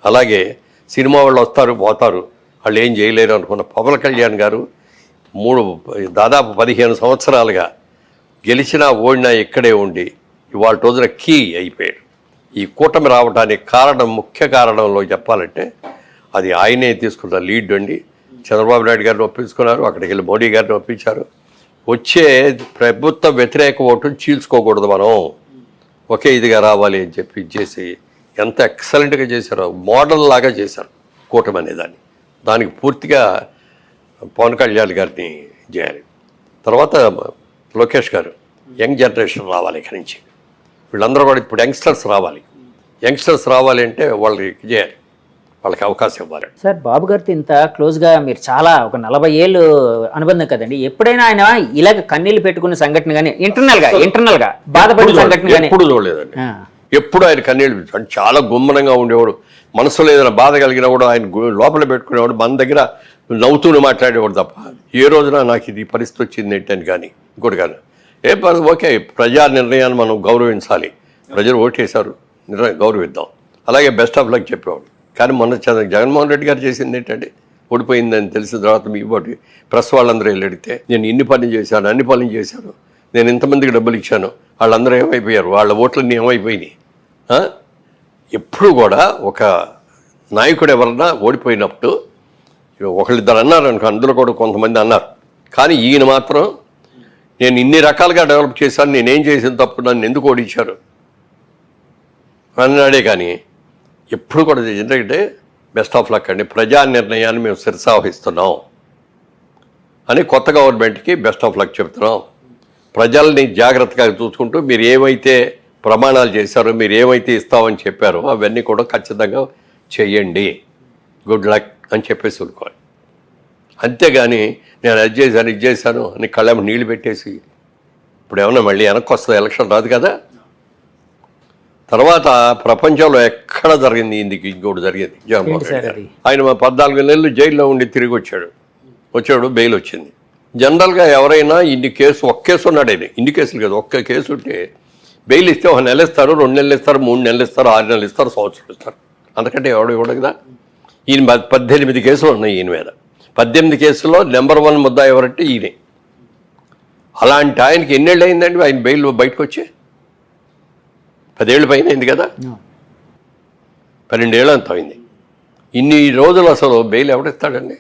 అలాగే సినిమా వాళ్ళు వస్తారు పోతారు, వాళ్ళు ఏం చేయలేరు అనుకున్న పవన్ కళ్యాణ్ గారు దాదాపు 15 సంవత్సరాలుగా గెలిచినా ఓడినా ఇక్కడే ఉండి ఇవాళ రోజున కీ అయిపోయాడు. ఈ కూటమి రావడానికి ముఖ్య కారణంలో చెప్పాలంటే అది ఆయనే తీసుకున్న లీడ్ అండి. చంద్రబాబు నాయుడు గారిని ఒప్పించుకున్నారు, అక్కడికి వెళ్ళి మోడీ గారిని ఒప్పించారు. వచ్చే ప్రభుత్వ వ్యతిరేక ఓటును చీల్చుకోకూడదు, మనం ఒకే ఇదిగా రావాలి అని చెప్పి చేసి ఎంత ఎక్సలెంట్గా చేశారో, మోడల్ లాగా చేశారు కూటమి అనేదాన్ని. దానికి పూర్తిగా పవన్ కళ్యాణ్ గారిని చేయాలి. తర్వాత లోకేష్ గారు యంగ్ జనరేషన్ రావాలి ఇక్కడి నుంచి. వీళ్ళందరూ కూడా ఇప్పుడు యంగ్స్టర్స్ రావాలి అంటే వాళ్ళకి చేయాలి, వాళ్ళకి అవకాశం ఇవ్వాలి. సార్ బాబు గారితో ఇంత క్లోజ్గా మీరు చాలా ఒక 40 ఏళ్ళు అనుబంధం కదండి, ఎప్పుడైనా ఆయన ఇలాగ కన్నీళ్ళు పెట్టుకున్న సంఘటన కానీ ఇంటర్నల్ గా బాధపడిన సంఘటన కానీ ఎప్పుడు చూడలేదండి. ఎప్పుడు ఆయన కన్నీళ్ళు అంటే చాలా గుమ్మనంగా ఉండేవాడు. మనసులో ఏదైనా బాధ కలిగినా కూడా ఆయన లోపల పెట్టుకునేవాడు, మన దగ్గర నవ్వుతూనే మాట్లాడేవాడు తప్ప ఏ రోజున నాకు ఇది పరిస్థితి వచ్చింది ఏంటని కానీ ఇంకోటి కానీ ఓకే, ప్రజా నిర్ణయాన్ని మనం గౌరవించాలి, ప్రజలు ఓటేశారు, గౌరవిద్దాం, అలాగే బెస్ట్ ఆఫ్ లక్ చెప్పేవాడు. కానీ మొన్న జగన్మోహన్ రెడ్డి గారు చేసింది ఏంటంటే ఓడిపోయిందని తెలిసిన తర్వాత మీ బట్టి ప్రెస్ వాళ్ళందరూ వెళ్ళి అడిగితే నేను ఇన్ని పనులు చేశాను, అన్ని పనులు చేశాను, నేను ఇంతమందికి డబ్బులు ఇచ్చాను, వాళ్ళందరూ ఏమైపోయారు, వాళ్ళ ఓట్లన్నీ ఏమైపోయినాయి. ఎప్పుడు కూడా ఒక నాయకుడు ఎవరన్నా ఓడిపోయినప్పుడు ఒకళ్ళిద్దరు అన్నారు అనుకో, అందులో కూడా కొంతమంది అన్నారు, కానీ ఈయన మాత్రం నేను ఇన్ని రకాలుగా డెవలప్ చేశాను, నేనేం చేసిన తప్పు, నన్ను ఎందుకు ఓడించారు అన్నాడే. కానీ ఎప్పుడు కూడా ఎందుకంటే బెస్ట్ ఆఫ్ లక్ అండి, ప్రజా నిర్ణయాన్ని మేము శిరసావహిస్తున్నాం అని కొత్త గవర్నమెంట్కి బెస్ట్ ఆఫ్ లక్ చెప్తున్నాం. ప్రజల్ని జాగ్రత్తగా చూసుకుంటూ మీరు ఏమైతే ప్రమాణాలు చేశారో, మీరు ఏమైతే ఇస్తామని చెప్పారో అవన్నీ కూడా ఖచ్చితంగా చెయ్యండి, గుడ్ లక్ అని చెప్పేసి ఊరుకోవాలి. అంతేగాని నేను అది చేశాను ఇది చేశాను అని కళ్ళేమో నీళ్ళు పెట్టేసి ఇప్పుడు ఏమన్నా మళ్ళీ వెనక్కి వస్తుంది, ఎలక్షన్ రాదు కదా. తర్వాత ప్రపంచంలో ఎక్కడ జరిగింది ఇంకోటి జరిగింది. జగన్మోహన్ రెడ్డి గారు ఆయన 14 నెలలు జైల్లో ఉండి తిరిగి వచ్చాడు, బెయిల్ వచ్చింది. జనరల్గా ఎవరైనా ఒక్క కేసు ఉన్నాడు ఆయన, ఇన్ని కేసులు కదా, ఒక్క కేసు ఉంటే బెయిల్ ఇస్తే 1 నెల ఇస్తారు, 2 నెలలు ఇస్తారు, 3 నెలలు ఇస్తారు, 6 నెలలు ఇస్తారు, సంవత్సరం ఇస్తారు, అందుకంటే ఎవడు ఇవ్వడు కదా. ఈయన 18 కేసులు ఉన్నాయి ఈయన మీద. 18 కేసుల్లో నెంబర్ 1 ముద్దా ఎవరంటే ఈయనే. అలాంటి ఆయనకి ఎన్నేళ్ళు అయిందండి ఆయన బెయిల్ బయటకు వచ్చి? 10 ఏళ్ళు పైన అయింది కదా, 12 ఏళ్ళు అంత అయింది. ఇన్ని రోజులు అసలు బెయిల్ ఎవడిస్తాడండి?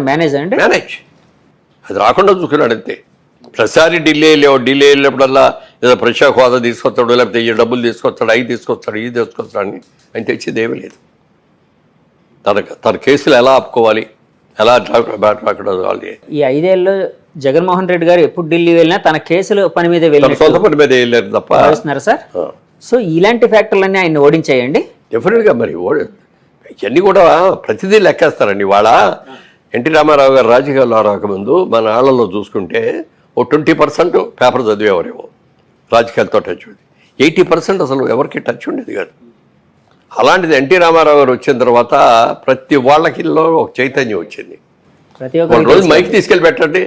మేనేజ్ అది రాకుండా చూసుకున్నాడు అంతే. ప్రతిసారి ఢిల్లీ వెళ్ళినప్పుడల్లా ఏదో ప్రత్యేక హోదా తీసుకొస్తాడు, లేకపోతే ఈ డబ్బులు తీసుకొస్తాడు, అవి తీసుకొస్తాడు, ఇది తీసుకొస్తాడు అని ఆయన తెచ్చేది ఏమీ లేదు. తన కేసులు ఎలా ఆపుకోవాలి, ఎలా అక్కడ ఈ 5 ఏళ్ళు జగన్మోహన్ రెడ్డి గారు ఎప్పుడు ఢిల్లీ వెళ్ళినా తన కేసులు పని మీద సొంత పని మీద వెళ్ళారు తప్ప భావిస్తున్నారా సార్? సో ఇలాంటి ఫ్యాక్టర్లన్నీ ఆయన ఓడించాయండి డెఫినెట్గా. మరి ఇవన్నీ కూడా ప్రతిదీ లెక్కేస్తారండి. వాళ్ళ ఎన్టీ రామారావు గారు రాజకీయాల్లో రాకముందు మన ఆళ్ళలో చూసుకుంటే 20% పేపర్ చదివేవారేమో, రాజకీయాలతో టచ్ ఉంది. 80% అసలు ఎవరికి టచ్ ఉండేది కాదు. అలాంటిది ఎన్టీ రామారావు గారు వచ్చిన తర్వాత ప్రతి వాళ్ళకిలో ఒక చైతన్యం వచ్చింది. రోజు మైక్ తీసుకెళ్ళి పెట్టండి,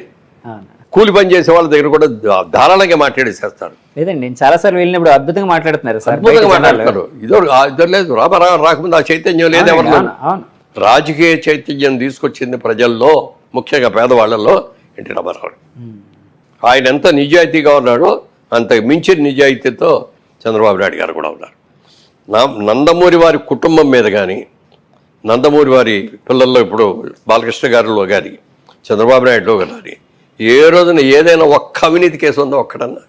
కూలి పని చేసే వాళ్ళ దగ్గర కూడా ధారాళంగా మాట్లాడేసేస్తారు. లేదండి, నేను చాలాసార్లు వెళ్ళినప్పుడు అద్భుతంగా మాట్లాడుతున్నారు సార్, అద్భుతంగా మాట్లాడతారు. ఇద్దరు లేదు, రామారావు రాకముందు ఆ చైతన్యం లేదు ఎవరిలో. రాజకీయ చైతన్యం తీసుకొచ్చింది ప్రజల్లో, ముఖ్యంగా పేదవాళ్లలో ఎన్టీ రామారావు. ఆయన ఎంత నిజాయితీగా ఉన్నాడో అంత మించిన నిజాయితీతో చంద్రబాబు నాయుడు గారు కూడా ఉన్నారు. నందమూరి వారి కుటుంబం మీద కానీ, నందమూరి వారి పిల్లల్లో ఇప్పుడు బాలకృష్ణ గారిలో కానీ, చంద్రబాబు నాయుడులో కానీ ఏ రోజున ఏదైనా ఒక్క అవినీతి కేసు ఉందో ఒక్కడన్నా?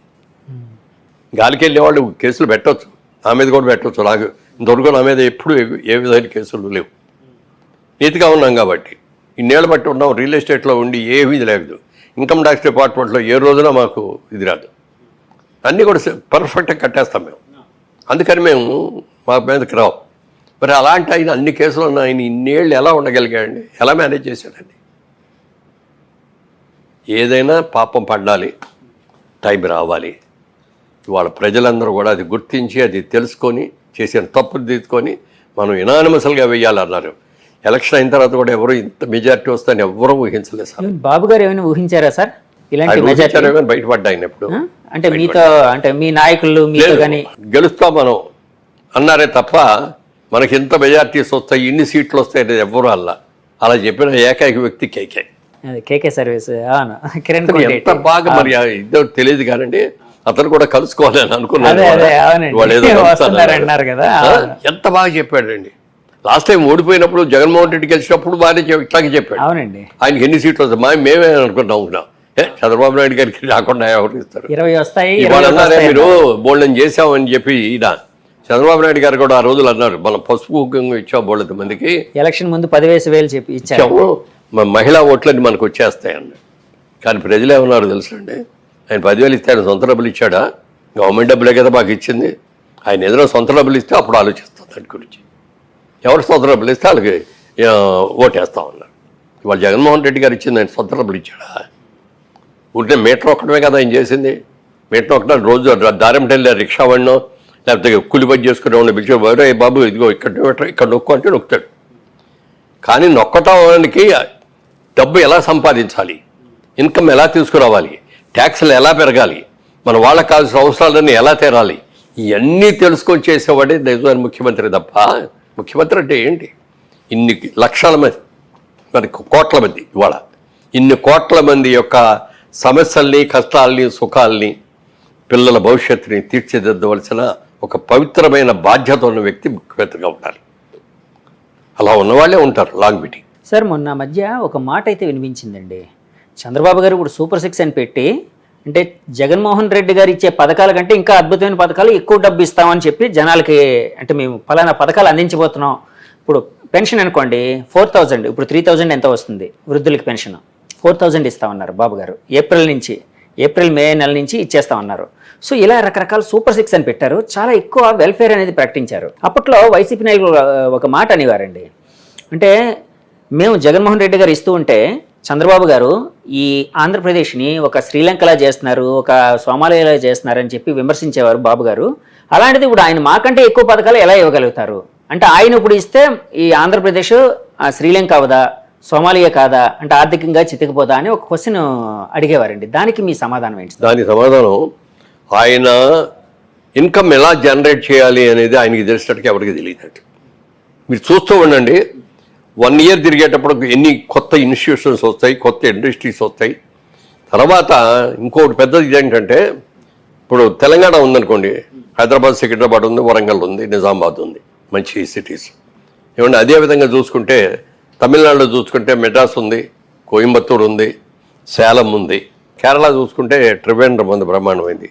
గాలికి వెళ్ళే వాళ్ళు కేసులు పెట్టవచ్చు, నా మీద కూడా పెట్టవచ్చు. నాకు ఇంతవరకు నా మీద ఎప్పుడు ఏ విధమైన కేసులు లేవు. నీతిగా ఉన్నాం కాబట్టి ఇన్నేళ్ళు బట్టి ఉన్నాం. రియల్ ఎస్టేట్లో ఉండి ఏమీ లేదు. ఇన్కమ్ ట్యాక్స్ డిపార్ట్మెంట్లో ఏ రోజున మాకు ఇది రాదు. అన్నీ కూడా పర్ఫెక్ట్గా కట్టేస్తాం మేము. అందుకని మేము మా మీదకి రావు. మరి అలాంటి ఆయన అన్ని కేసులు ఉన్న ఆయన ఇన్నేళ్ళు ఎలా ఉండగలిగాడండి? ఎలా మేనేజ్ చేశాడండి? ఏదైనా పాపం పడాలి, టైం రావాలి. ఇవాళ ప్రజలందరూ కూడా అది గుర్తించి అది తెలుసుకొని చేసిన తప్పులు తీసుకొని మనం యునానిమస్గా వేయాలన్నారు. ఎలక్షన్ అయిన తర్వాత కూడా ఎవరు ఇంత మెజారిటీ వస్తాయని ఎవరూ ఊహించలేదు సార్. బాబు గారు ఏమైనా ఊహించారా సార్ ఇలాంటి మెజారిటీ? బయటపడ్డాయి ఎప్పుడు అంటే మీతో, అంటే మీ నాయకులు మీతో కానీ గెలుస్తాం మనం అన్నారే తప్ప మనకి ఎంత మెజార్టీస్ వస్తాయి, ఇన్ని సీట్లు వస్తాయి అనేది ఎవ్వరూ అలా చెప్పిన ఏకైక వ్యక్తి కేకే. అది కేకే సర్వీస్. అవును, కిరణ్ కోటి ఎంత బాగా మరి ఇద్దరు తెలియదు కానండి, అతను కూడా కలుసుకోవాలని అనుకున్నాను. అన్నారు కదా, ఎంత బాగా చెప్పాడండి. లాస్ట్ టైం ఓడిపోయినప్పుడు జగన్మోహన్ రెడ్డి గెలిచినప్పుడు బాగానే ఇట్లాగే చెప్పాడు. అవునండి, ఆయనకి ఎన్ని సీట్లు వస్తాయి మేమే అనుకుంటున్నాం. చంద్రబాబు నాయుడు గారికి రాకుండా ఎవరు ఇస్తారు? 20 వస్తాయి. అన్నారే మీరు బోల్డెన్ చేసామని చెప్పి ఈయన చంద్రబాబు నాయుడు గారు కూడా ఆ రోజులు అన్నారు, మనం పసుపు కుంకుమ ఇచ్చాం బోల్డ్ మందికి, ఎలక్షన్ ముందు 10,000 చెప్పి ఇచ్చాము, మహిళా ఓట్లన్నీ మనకు వచ్చేస్తాయన్న. కానీ ప్రజలు ఏమన్నారు తెలుసండి, ఆయన 10,000 ఇస్తే ఆయన సొంత డబ్బులు ఇచ్చాడా? గవర్నమెంట్ డబ్బులే కదా మాకు ఇచ్చింది. ఆయన ఏదైనా సొంత డబ్బులు ఇస్తే అప్పుడు ఆలోచిస్తాం దాని గురించి. ఎవరు సొంత డబ్బులు ఇస్తే వాళ్ళకి ఓటేస్తామన్నారు. ఇవాళ జగన్మోహన్ రెడ్డి గారు ఇచ్చింది ఆయన సొంత డబ్బులు ఇచ్చాడా? ఉంటే మీటర్ ఒక్కడమే కదా ఆయన చేసింది. మీటర్ ఒకటే రోజు దారింటి వెళ్ళి రిక్షా వాడినో లేకపోతే కూలి పని చేసుకునే వాడిని పిలిచి బాబు ఇదిగో ఇక్కడ నొక్కు అంటే నొక్కుతాడు. కానీ నొక్కటానికి డబ్బు ఎలా సంపాదించాలి, ఇన్కమ్ ఎలా తీసుకురావాలి, ట్యాక్స్లు ఎలా పెరగాలి, మన వాళ్ళకి కావాల్సిన అవసరాలన్నీ ఎలా తీరాలి, ఇవన్నీ తెలుసుకొని చేసేవాడే నిజమైన ముఖ్యమంత్రి తప్ప, ముఖ్యమంత్రి అంటే ఏంటి? ఇన్ని లక్షల మంది, మనకి కోట్ల మంది, ఇవాళ ఇన్ని కోట్ల మంది యొక్క సమస్యల్ని, కష్టాలని, సుఖాలని, పిల్లల భవిష్యత్తుని తీర్చిదిద్దవలసిన ఒక పవిత్రమైన బాధ్యత ఉన్న వ్యక్తి ముఖ్యమంత్రిగా ఉండాలి. అలా ఉన్నవాళ్ళే ఉంటారు లాంగ్ మీటింగ్. సార్, మొన్న మధ్య ఒక మాట అయితే వినిపించిందండి, చంద్రబాబు గారు ఇప్పుడు సూపర్ 6 అని పెట్టి, అంటే జగన్మోహన్ రెడ్డి గారు ఇచ్చే పథకాల కంటే ఇంకా అద్భుతమైన పథకాలు, ఎక్కువ డబ్బు ఇస్తామని చెప్పి జనాలకి, అంటే మేము ఫలానా పథకాలు అందించబోతున్నాం. ఇప్పుడు పెన్షన్ అనుకోండి 4,000, ఇప్పుడు 3,000 ఎంత వస్తుంది వృద్ధులకి పెన్షన్, 4,000 ఇస్తామన్నారు బాబు గారు. ఏప్రిల్ మే నెల నుంచి ఇచ్చేస్తామన్నారు. సో ఇలా రకరకాల సూపర్ 6 అని పెట్టారు, చాలా ఎక్కువ వెల్ఫేర్ అనేది ప్రకటించారు. అప్పట్లో వైసీపీ నాయకులు ఒక మాట అనేవారండి, అంటే మేము జగన్మోహన్ రెడ్డి గారు ఇస్తూ ఉంటే చంద్రబాబు గారు ఈ ఆంధ్రప్రదేశ్ని ఒక శ్రీలంకలా చేస్తున్నారు, ఒక సోమాలియాలా చేస్తున్నారు అని చెప్పి విమర్శించేవారు బాబు గారు. అలాంటిది ఇప్పుడు ఆయన మాకంటే ఎక్కువ పథకాలు ఎలా ఇవ్వగలుగుతారు? అంటే ఆయన ఇప్పుడు ఇస్తే ఈ ఆంధ్రప్రదేశ్ శ్రీలంక అవదా, సోమాలియా కాదా, అంటే ఆర్థికంగా చితికిపోదా అని ఒక క్వశ్చన్ అడిగేవారండి. దానికి మీ సమాధానం ఏంటి? దాని సమాధానం, ఆయన ఇన్కమ్ ఎలా జనరేట్ చేయాలి అనేది ఆయనకి తెలిసినట్టుగా ఎవరికి తెలియదండి. మీరు చూస్తూ ఉండండి, 1 ఇయర్ తిరిగేటప్పుడు ఎన్ని కొత్త ఇన్స్టిట్యూషన్స్ వస్తాయి, కొత్త ఇండస్ట్రీస్ వస్తాయి. తర్వాత ఇంకోటి పెద్దది ఏంటంటే, ఇప్పుడు తెలంగాణ ఉందనుకోండి, హైదరాబాద్, సికింద్రాబాద్ ఉంది, వరంగల్ ఉంది, నిజామాబాద్ ఉంది, మంచి సిటీస్. ఏమంటే అదేవిధంగా చూసుకుంటే తమిళనాడులో చూసుకుంటే మెడ్రాస్ ఉంది, కోయంబత్తూరు ఉంది, సేలం ఉంది. కేరళ చూసుకుంటే ట్రివేంద్రం ఉంది, బ్రహ్మాండమైంది.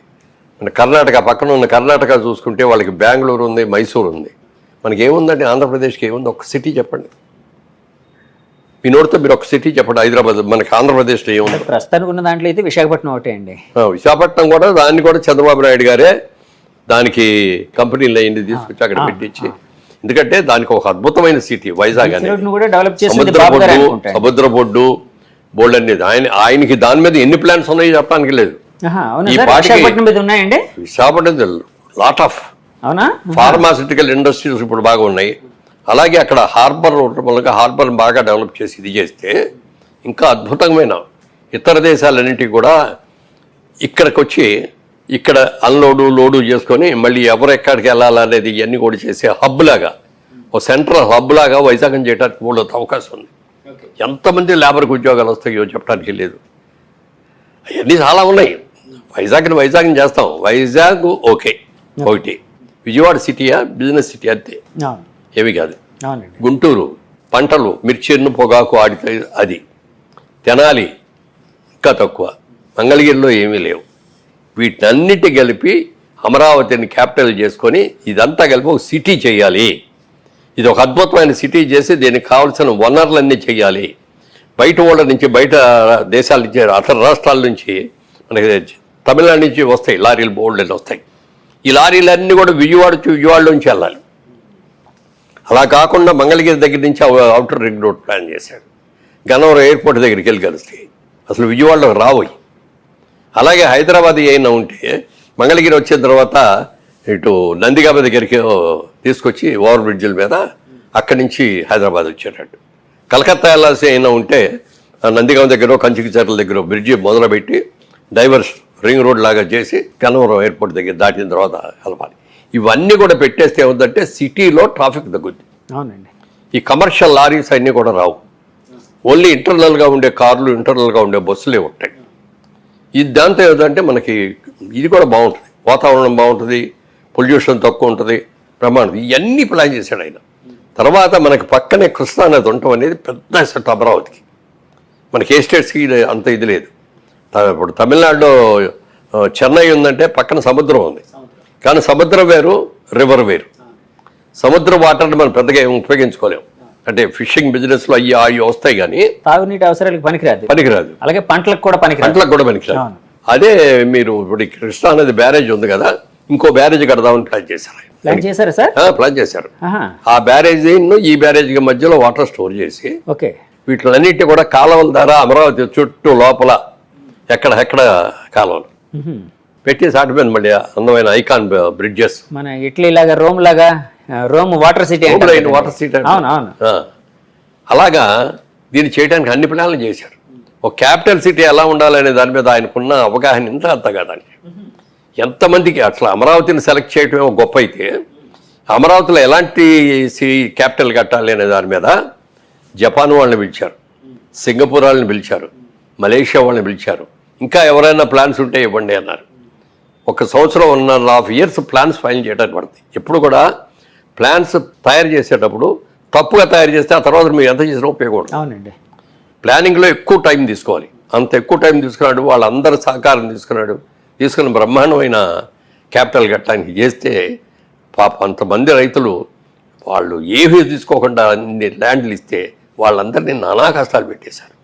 మన కర్ణాటక పక్కన ఉన్న కర్ణాటక చూసుకుంటే వాళ్ళకి బెంగళూరు ఉంది, మైసూరు ఉంది. మనకి ఏముందండి ఆంధ్రప్రదేశ్కి ఏముంది? ఒక సిటీ చెప్పండి, మీ నోటితో మీరు ఒక సిటీ చెప్పండి. హైదరాబాద్ మనకి ఆంధ్రప్రదేశ్లో ఏముంది? ప్రస్తుతానికి ఉన్న దాంట్లో అయితే విశాఖపట్నం ఒకటే అండి. విశాఖపట్నం కూడా, దాన్ని కూడా చంద్రబాబు నాయుడు గారే దానికి కంపెనీలు అయింది తీసుకొచ్చి అక్కడ పెట్టించి, ఎందుకంటే దానికి ఒక అద్భుతమైన సిటీ వైజాగ్ అనేది, సముద్ర బొడ్డు బోల్డ్ అనేది. ఆయనకి దాని మీద ఎన్ని ప్లాన్స్ ఉన్నాయో చెప్పడానికి లేదు. ఈ Visakhapatnam lot of pharmaceutical industries ఇప్పుడు బాగా ఉన్నాయి. అలాగే అక్కడ హార్బర్ మూలంగా హార్బర్ బాగా డెవలప్ చేసి ఇది చేస్తే ఇంకా అద్భుతమైన ఇతర దేశాలన్నింటికి కూడా ఇక్కడికి వచ్చి ఇక్కడ అన్లోడు లోడు చేసుకొని మళ్ళీ ఎవరు ఎక్కడికి వెళ్ళాలనేది ఇవన్నీ కూడా చేసే హబ్ లాగా, ఒక సెంట్రల్ హబ్ లాగా వైజాగ్ చేయడానికి కూడా అవకాశం ఉంది. ఎంతమంది లేబర్కి ఉద్యోగాలు వస్తాయో చెప్పడానికి లేదు. అవన్నీ చాలా ఉన్నాయి. వైజాగ్ని చేస్తాం, వైజాగ్ ఓకే ఒకటి. విజయవాడ సిటీయా బిజినెస్ సిటీ అంతే, ఏవి కాదు. గుంటూరు పంటలు, మిర్చిను పొగాకు ఆడితే అది. తెనాలి ఇంకా తక్కువ, మంగళగిరిలో ఏమీ లేవు. వీటన్నిటి కలిపి అమరావతిని క్యాపిటల్ చేసుకొని ఇదంతా కలిపి ఒక సిటీ చేయాలి. ఇది ఒక అద్భుతమైన సిటీ చేసి దీనికి కావాల్సిన వనరులన్నీ చేయాలి. బయట ఊళ్ళ నుంచి, బయట దేశాల నుంచి, అతర రాష్ట్రాల నుంచి, మనకి తమిళనాడు నుంచి వస్తాయి లారీలు, బోల్డ్లు వస్తాయి. ఈ లారీలన్నీ కూడా విజయవాడ నుంచి వెళ్ళాలి. అలా కాకుండా మంగళగిరి దగ్గర నుంచి అవుటర్ రింగ్ రోడ్ ప్లాన్ చేశాడు. గన్నవరం ఎయిర్పోర్ట్ దగ్గరికి వెళ్ళి కలుస్తాయి, అసలు విజయవాడలో రావోయి. అలాగే హైదరాబాద్ అయినా ఉంటే మంగళగిరి వచ్చిన తర్వాత ఇటు నందిగామ దగ్గరికి తీసుకొచ్చి ఓవర్ బ్రిడ్జిల మీద అక్కడి నుంచి హైదరాబాద్ వచ్చేటట్టు. కలకత్తా వెళ్ళాల్సి అయినా ఉంటే నందిగామ దగ్గర, కంచికి చెర్ల దగ్గర బ్రిడ్జి మొదలుపెట్టి డైవర్స్ రింగ్ రోడ్ లాగా చేసి గన్నవరం ఎయిర్పోర్ట్ దగ్గర దాటిన తర్వాత కలపాలి. ఇవన్నీ కూడా పెట్టేస్తే ఏముందంటే సిటీలో ట్రాఫిక్ తగ్గుద్ది. అవునండి. ఈ కమర్షియల్ లారీస్ అన్నీ కూడా రావు. ఓన్లీ ఇంటర్నల్గా ఉండే కార్లు, ఇంటర్నల్గా ఉండే బస్సులే ఉంటాయి. ఇది దాంతో ఏదంటే మనకి ఇది కూడా బాగుంటుంది, వాతావరణం బాగుంటుంది, పొల్యూషన్ తక్కువ ఉంటుంది, ప్రమాణం. ఇవన్నీ ప్లాన్ చేశాడు ఆయన. తర్వాత మనకి పక్కనే కృష్ణా నది ఉండటం అనేది పెద్ద అసెట్ అమరావతికి. మనకి ఏ స్టేట్స్కి అంత ఇది లేదు. ఇప్పుడు తమిళనాడులో చెన్నై ఉందంటే పక్కన సముద్రం ఉంది, కానీ సముద్రం వేరు, రివర్ వేరు. సముద్ర వాటర్ని మనం పెద్దగా ఏం ఉపయోగించుకోలేము. అంటే ఫిషింగ్ బిజినెస్లో అవి వస్తాయి, కానీ తాగునీటి అవసరాలకు పనికిరాదు. అలాగే పంటలకు కూడా పనికిరాదు. అదే మీరు ఇప్పుడు కృష్ణా నది బ్యారేజ్ ఉంది కదా, ఇంకో బ్యారేజ్ కడదామని ప్లాన్ చేశారు. ప్లాన్ చేశారా సార్? ప్లాన్ చేశారు. ఆ బ్యారేజీ ఈ బ్యారేజ్ మధ్యలో వాటర్ స్టోర్ చేసి వీటిలన్నిటి కూడా కాలువల ద్వారా అమరావతి చుట్టూ లోపల ఎక్కడ కాలువలు పెట్టేసి ఆటిపోయింది. మళ్ళీ అందమైన ఐకాన్ బ్రిడ్జెస్, మన ఇటలీ లాగా, Rome water city, water city. అలాగా దీన్ని చేయడానికి అన్ని ప్లాన్లు చేశారు. ఒక క్యాపిటల్ సిటీ ఎలా ఉండాలనే దాని మీద ఆయనకున్న అవగాహన ఇంత అంత కదండి. ఎంతమందికి అట్లా అమరావతిని సెలెక్ట్ చేయటమే ఒక గొప్ప అయితే, అమరావతిలో ఎలాంటి క్యాపిటల్ కట్టాలి అనే దాని మీద జపాన్ వాళ్ళని పిలిచారు, సింగపూర్ వాళ్ళని పిలిచారు, మలేషియా వాళ్ళని పిలిచారు. ఇంకా ఎవరైనా ప్లాన్స్ ఉంటే ఇవ్వండి అన్నారు. 1 సంవత్సరం 1.5 years ప్లాన్స్ ఫైల్ చేయడానికి పడుతుంది. ఎప్పుడు కూడా ప్లాన్స్ తయారు చేసేటప్పుడు తప్పుగా తయారు చేస్తే ఆ తర్వాత మీరు ఎంత చేసినా ఉపయోగపడదు. అవునండి. ప్లానింగ్లో ఎక్కువ టైం తీసుకోవాలి. అంత ఎక్కువ టైం తీసుకున్నాడు, వాళ్ళందరి సహకారం తీసుకుని బ్రహ్మాండమైన క్యాపిటల్ కట్టడానికి చేస్తే పాప అంతమంది రైతులు వాళ్ళు ఏమీ తీసుకోకుండా అన్ని ల్యాండ్లు ఇస్తే వాళ్ళందరినీ నానా కష్టాలు పెట్టేశారు.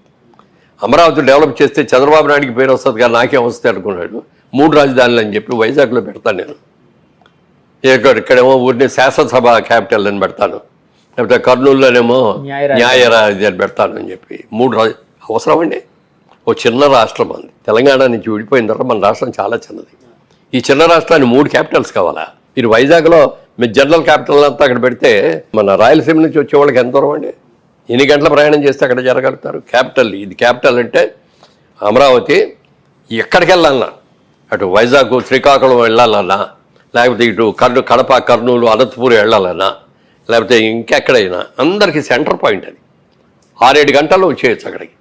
అమరావతి డెవలప్ చేస్తే చంద్రబాబు నాయుడికి పేరు వస్తుంది, కానీ నాకేం వస్తుంది అనుకున్నాడు. 3 రాజధానులు అని చెప్పి వైజాగ్లో పెడతాను నేను, ఇక్కడేమో ఊరిని శాసనసభ క్యాపిటల్ అని పెడతాను, లేకపోతే కర్నూలులోనేమో న్యాయ రాజధాని పెడతాను అని చెప్పి 3 అవసరం అండి. ఓ చిన్న రాష్ట్రం అంది. తెలంగాణ నుంచి విడిపోయిన తర్వాత మన రాష్ట్రం చాలా చిన్నది. ఈ చిన్న రాష్ట్రాన్ని 3 క్యాపిటల్స్ కావాలా? మీరు వైజాగ్లో మీ జనరల్ క్యాపిటల్ అంతా అక్కడ పెడితే మన రాయలసీమ నుంచి వచ్చే వాళ్ళకి ఎంత దూరం అండి? ఎన్ని గంటల ప్రయాణం చేస్తే అక్కడ జరగలుగుతారు? క్యాపిటల్ ఇది. క్యాపిటల్ అంటే అమరావతి. ఎక్కడికి వెళ్ళాలన్నా, అటు వైజాగ్, శ్రీకాకుళం వెళ్ళాలన్నా, లేకపోతే ఇటు కడప, కర్నూలు, అనంతపూర్ వెళ్ళాలన్నా, లేకపోతే ఇంకెక్కడైనా అందరికీ సెంటర్ పాయింట్ అది. 6-7 గంటల్లో వచ్చేయచ్చు అక్కడికి.